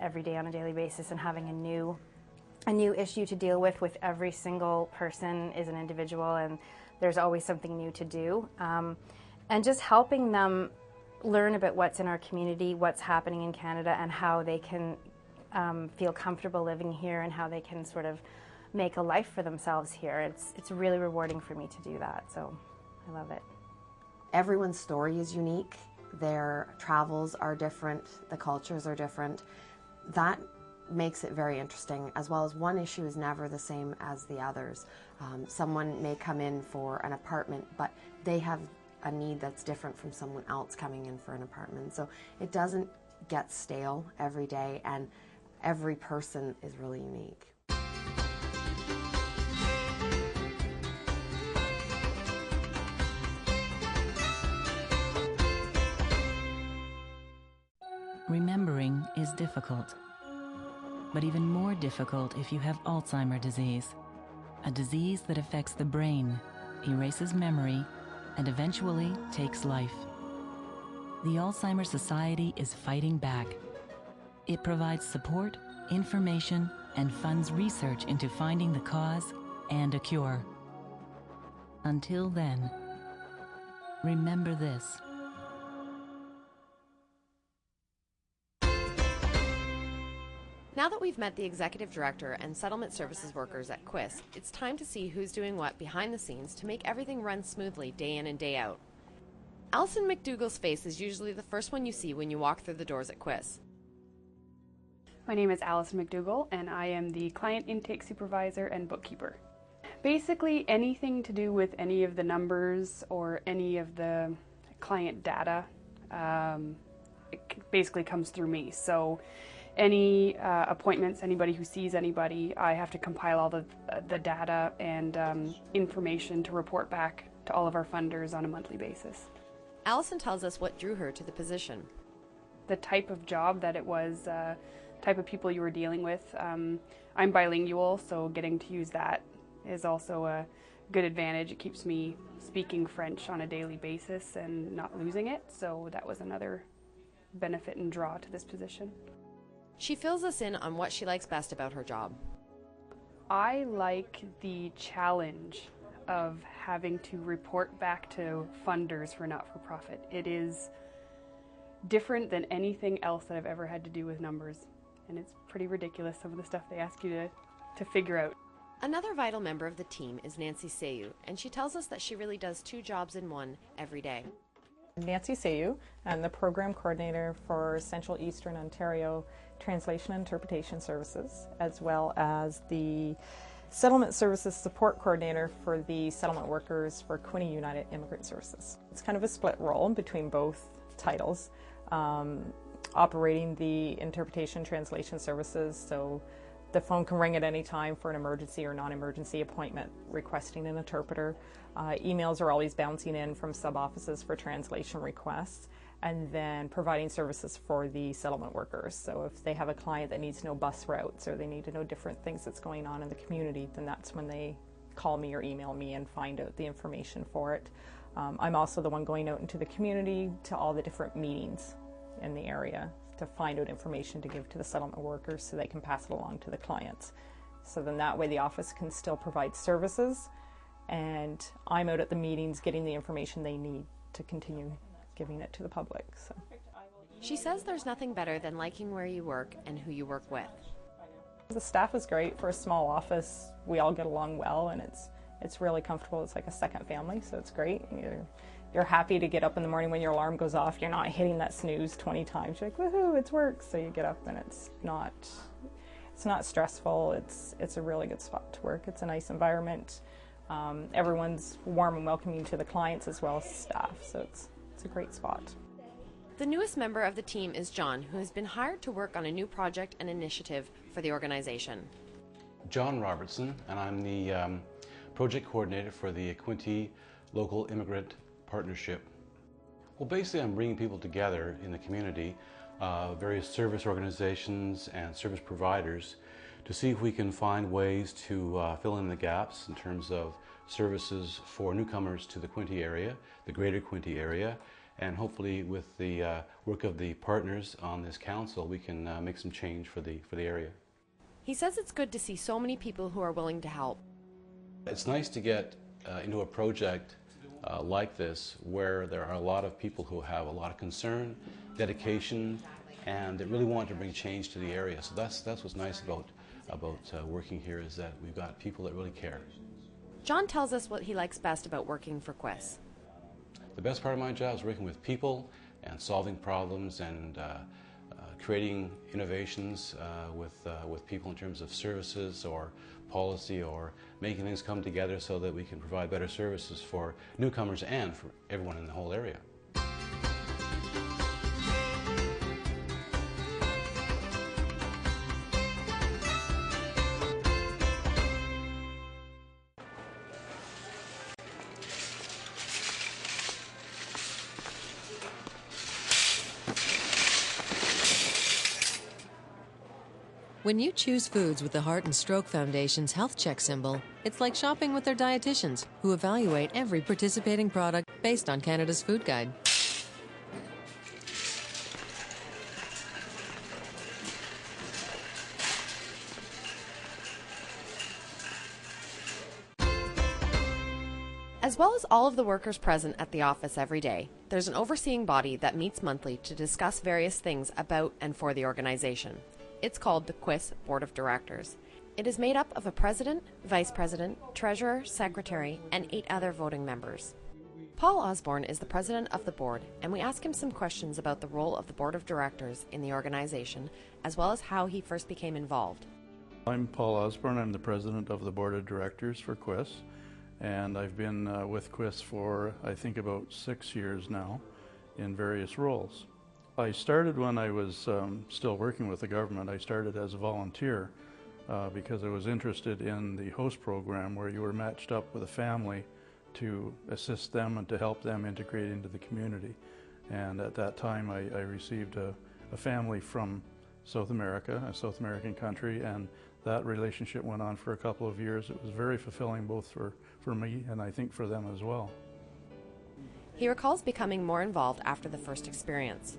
every day on a daily basis and having a new issue to deal with every single person is an individual, and there's always something new to do. And just helping them learn about what's in our community, what's happening in Canada, and how they can feel comfortable living here and how they can sort of make a life for themselves here. It's really rewarding for me to do that, so I love it. Everyone's story is unique. Their travels are different, the cultures are different. That makes it very interesting, as well as one issue is never the same as the others. Someone may come in for an apartment, but they have a need that's different from someone else coming in for an apartment. So it doesn't get stale every day, and every person is really unique. Remembering is difficult, but even more difficult if you have Alzheimer's disease, a disease that affects the brain, erases memory, and eventually takes life. The Alzheimer's Society is fighting back. It provides support, information, and funds research into finding the cause and a cure. Until then, remember this. Now that we've met the executive director and settlement services workers at QUIS, it's time to see who's doing what behind the scenes to make everything run smoothly day in and day out. Alison McDougall's face is usually the first one you see when you walk through the doors at QUIS. My name is Alison McDougall, and I am the client intake supervisor and bookkeeper. Basically anything to do with any of the numbers or any of the client data, it basically comes through me. So any appointments, anybody who sees anybody, I have to compile all the data and information to report back to all of our funders on a monthly basis. Alison tells us what drew her to the position. The type of job that it was, type of people you were dealing with. I'm bilingual, so getting to use that is also a good advantage. It keeps me speaking French on a daily basis and not losing it, so that was another benefit and draw to this position. She fills us in on what she likes best about her job. I like the challenge of having to report back to funders for not-for-profit. It is different than anything else that I've ever had to do with numbers, and it's pretty ridiculous, some of the stuff they ask you to figure out. Another vital member of the team is Nancy Seyu, and she tells us that she really does two jobs in one every day. Nancy Seyu, I'm the program coordinator for Central Eastern Ontario Translation and Interpretation Services, as well as the Settlement Services Support Coordinator for the settlement workers for Quinte United Immigrant Services. It's kind of a split role between both titles, operating the interpretation translation services, so the phone can ring at any time for an emergency or non-emergency appointment requesting an interpreter. Emails are always bouncing in from sub-offices for translation requests, and then providing services for the settlement workers. So if they have a client that needs to know bus routes or they need to know different things that's going on in the community, then that's when they call me or email me and find out the information for it. I'm also the one going out into the community to all the different meetings in the area to find out information to give to the settlement workers so they can pass it along to the clients. So then that way the office can still provide services, and I'm out at the meetings getting the information they need to continue giving it to the public. So. She says there's nothing better than liking where you work and who you work with. The staff is great. For a small office, we all get along well, and it's really comfortable. It's like a second family, so it's great. You're happy to get up in the morning when your alarm goes off. You're not hitting that snooze 20 times. You're like, woohoo, it's work. So you get up, and it's not stressful. It's a really good spot to work. It's a nice environment. Everyone's warm and welcoming to the clients as well as staff, so it's a great spot. The newest member of the team is John, who has been hired to work on a new project and initiative for the organization. John Robertson, and I'm the project coordinator for the Quinte Local Immigrant Partnership. Well, basically I'm bringing people together in the community, various service organizations and service providers, to see if we can find ways to fill in the gaps in terms of services for newcomers to the Quinte area, the greater Quinte area, and hopefully with the work of the partners on this council, we can make some change for the area. He says it's good to see so many people who are willing to help. It's nice to get into a project like this, where there are a lot of people who have a lot of concern, dedication, and that really want to bring change to the area. So that's what's nice about working here, is that we've got people that really care. John tells us what he likes best about working for Quis. The best part of my job is working with people and solving problems and creating innovations with people in terms of services or policy, or making things come together so that we can provide better services for newcomers and for everyone in the whole area. When you choose foods with the Heart and Stroke Foundation's Health Check symbol, it's like shopping with their dietitians, who evaluate every participating product based on Canada's Food Guide. As well as all of the workers present at the office every day, there's an overseeing body that meets monthly to discuss various things about and for the organization. It's called the Quis Board of Directors. It is made up of a president, vice president, treasurer, secretary, and 8 other voting members. Paul Osborne is the president of the board, and we ask him some questions about the role of the board of directors in the organization, as well as how he first became involved. I'm Paul Osborne. I'm the president of the board of directors for Quis, and I've been with Quis for, I think, about 6 years now in various roles. I started when I was still working with the government. I started as a volunteer because I was interested in the host program, where you were matched up with a family to assist them and to help them integrate into the community. And at that time I received a family from South America, a South American country, and that relationship went on for a couple of years. It was very fulfilling, both for me and I think for them as well. He recalls becoming more involved after the first experience.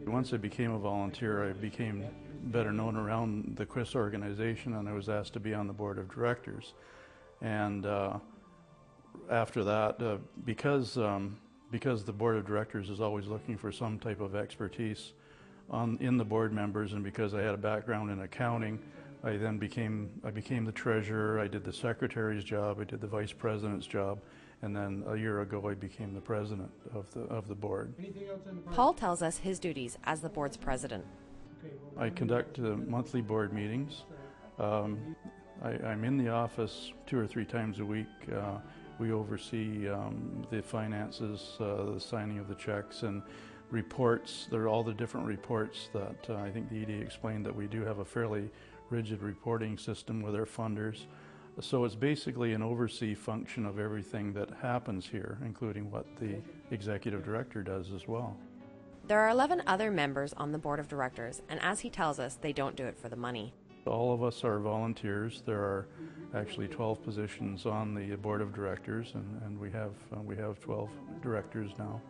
Once I became a volunteer, I became better known around the Quis organization, and I was asked to be on the board of directors. And after that, because the board of directors is always looking for some type of expertise in the board members, and because I had a background in accounting, I became the treasurer. I did the secretary's job, I did the vice president's job, and then a year ago I became the president of the board. Paul tells us his duties as the board's president. I conduct monthly board meetings. I'm in the office 2 or 3 times a week. We oversee the finances, the signing of the checks, and reports. There are all the different reports that I think the ED explained, that we do have a fairly rigid reporting system with our funders. So it's basically an oversee function of everything that happens here, including what the executive director does as well. There are 11 other members on the board of directors, and as he tells us, they don't do it for the money. All of us are volunteers. There are actually 12 positions on the board of directors, and we have 12 directors now.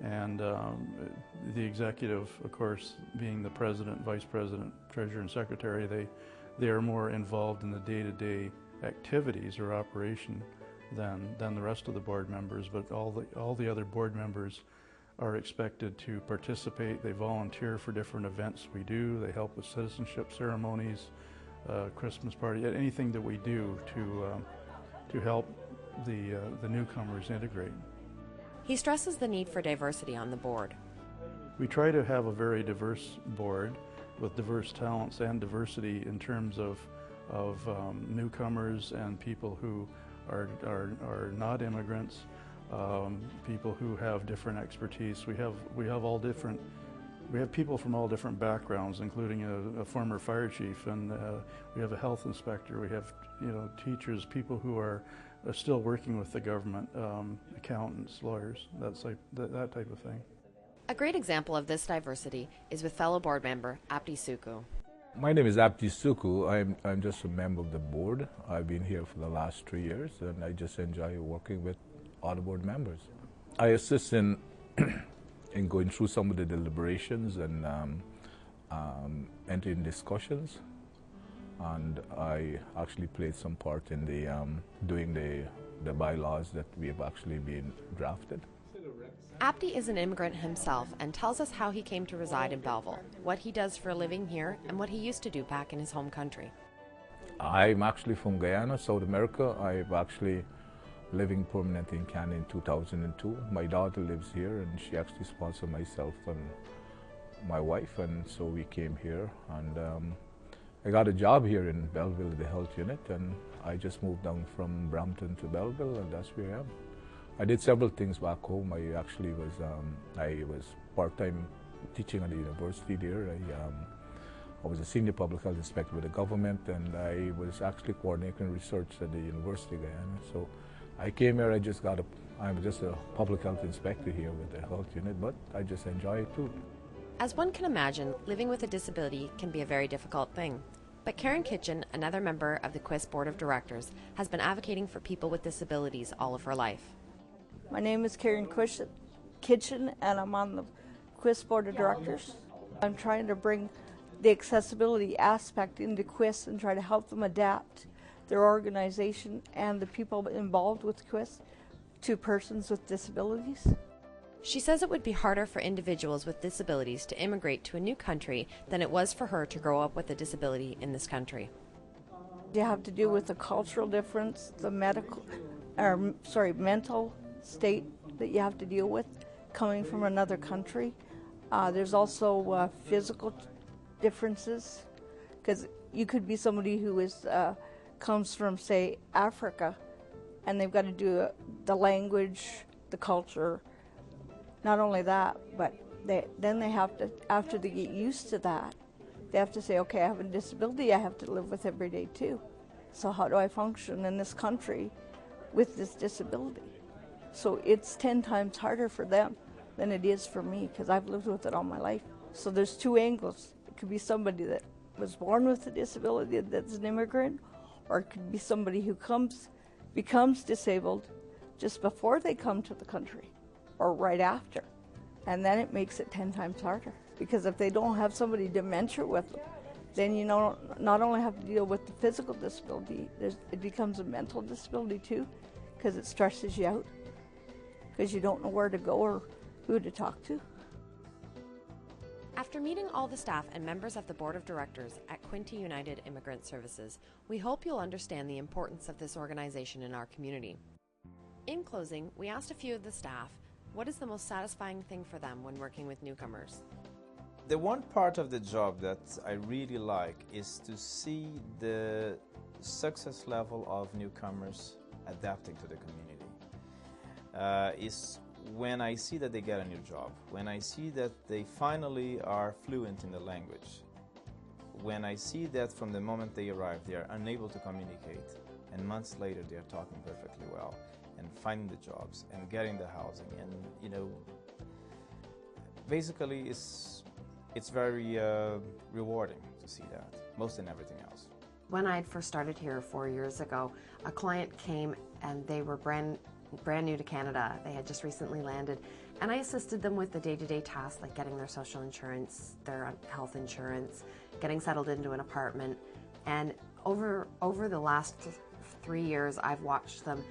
And the executive, of course, being the president, vice president, treasurer, and secretary, they are more involved in the day-to-day activities or operation than the rest of the board members. But all the other board members are expected to participate. They volunteer for different events we do. They help with citizenship ceremonies, Christmas party, anything that we do to help the newcomers integrate. He stresses the need for diversity on the board. We try to have a very diverse board with diverse talents and diversity in terms of newcomers and people who are not immigrants, people who have different expertise. We have people from all different backgrounds, including a former fire chief, and we have a health inspector. We have teachers, people who are still working with the government, accountants, lawyers, that type of thing. A great example of this diversity is with fellow board member Abdi Suku. My name is Abdi Suku. I'm just a member of the board. I've been here for the last 3 years, and I just enjoy working with all the board members. I assist in in going through some of the deliberations and entering discussions. And I actually played some part in the doing the bylaws that we have actually been drafted. Abdi is an immigrant himself and tells us how he came to reside in Belleville, what he does for a living here, and what he used to do back in his home country. I'm actually from Guyana, South America. I've actually living permanently in Canada in 2002. My daughter lives here, and she actually sponsored myself and my wife, and so we came here. And I got a job here in Belleville at the health unit, and I just moved down from Brampton to Belleville, and that's where I am. I did several things back home. I actually was part-time teaching at the university there. I was a senior public health inspector with the government, and I was actually coordinating research at the University of Guyana. So I came here, I'm just a public health inspector here with the health unit, but I just enjoy it too. As one can imagine, living with a disability can be a very difficult thing. But Karen Kitchen, another member of the Quist Board of Directors, has been advocating for people with disabilities all of her life. My name is Karen Kitchen, and I'm on the Quist Board of Directors. I'm trying to bring the accessibility aspect into Quist and try to help them adapt their organization and the people involved with Quist to persons with disabilities. She says it would be harder for individuals with disabilities to immigrate to a new country than it was for her to grow up with a disability in this country. You have to deal with the cultural difference, the mental state that you have to deal with coming from another country. There's also physical differences, because you could be somebody who comes from, say, Africa, and they've got to do the language, the culture. Not only that, but then they have to, after they get used to that, they have to say, okay, I have a disability I have to live with every day too. So how do I function in this country with this disability? So it's 10 times harder for them than it is for me, because I've lived with it all my life. So there's two angles. It could be somebody that was born with a disability that's an immigrant, or it could be somebody who becomes disabled just before they come to the country, or right after. And then it makes it 10 times harder, because if they don't have somebody dementia with them, then you not only have to deal with the physical disability, it becomes a mental disability too, because it stresses you out, because you don't know where to go or who to talk to. After meeting all the staff and members of the Board of Directors at Quinte United Immigrant Services, we hope you'll understand the importance of this organization in our community. In closing, we asked a few of the staff, what is the most satisfying thing for them when working with newcomers? The one part of the job that I really like is to see the success level of newcomers adapting to the community. Is when I see that they get a new job, when I see that they finally are fluent in the language, when I see that from the moment they arrive they are unable to communicate, and months later they are talking perfectly well, and finding the jobs and getting the housing, and basically it's very rewarding to see that, most than everything else. When I had first started here 4 years ago, a client came and they were brand new to Canada. They had just recently landed, and I assisted them with the day-to-day tasks like getting their social insurance, their health insurance, getting settled into an apartment. And over the last 3 years, I've watched them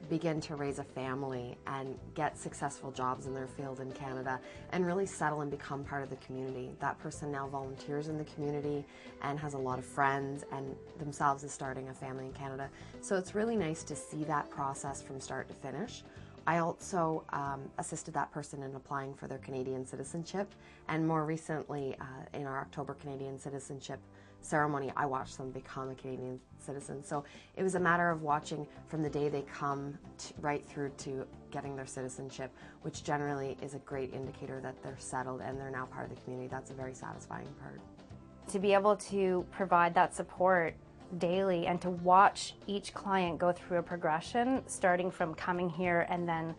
begin to raise a family and get successful jobs in their field in Canada and really settle and become part of the community. That person now volunteers in the community and has a lot of friends, and themselves is starting a family in Canada. So it's really nice to see that process from start to finish. I also assisted that person in applying for their Canadian citizenship, and more recently in our October Canadian citizenship ceremony, I watched them become a Canadian citizen. So it was a matter of watching from the day they come right through to getting their citizenship, which generally is a great indicator that they're settled and they're now part of the community. That's a very satisfying part. To be able to provide that support daily and to watch each client go through a progression, starting from coming here and then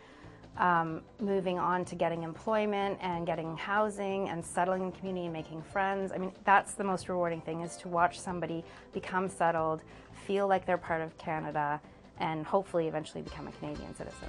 moving on to getting employment and getting housing and settling in the community and making friends. I mean, that's the most rewarding thing, is to watch somebody become settled, feel like they're part of Canada, and hopefully eventually become a Canadian citizen.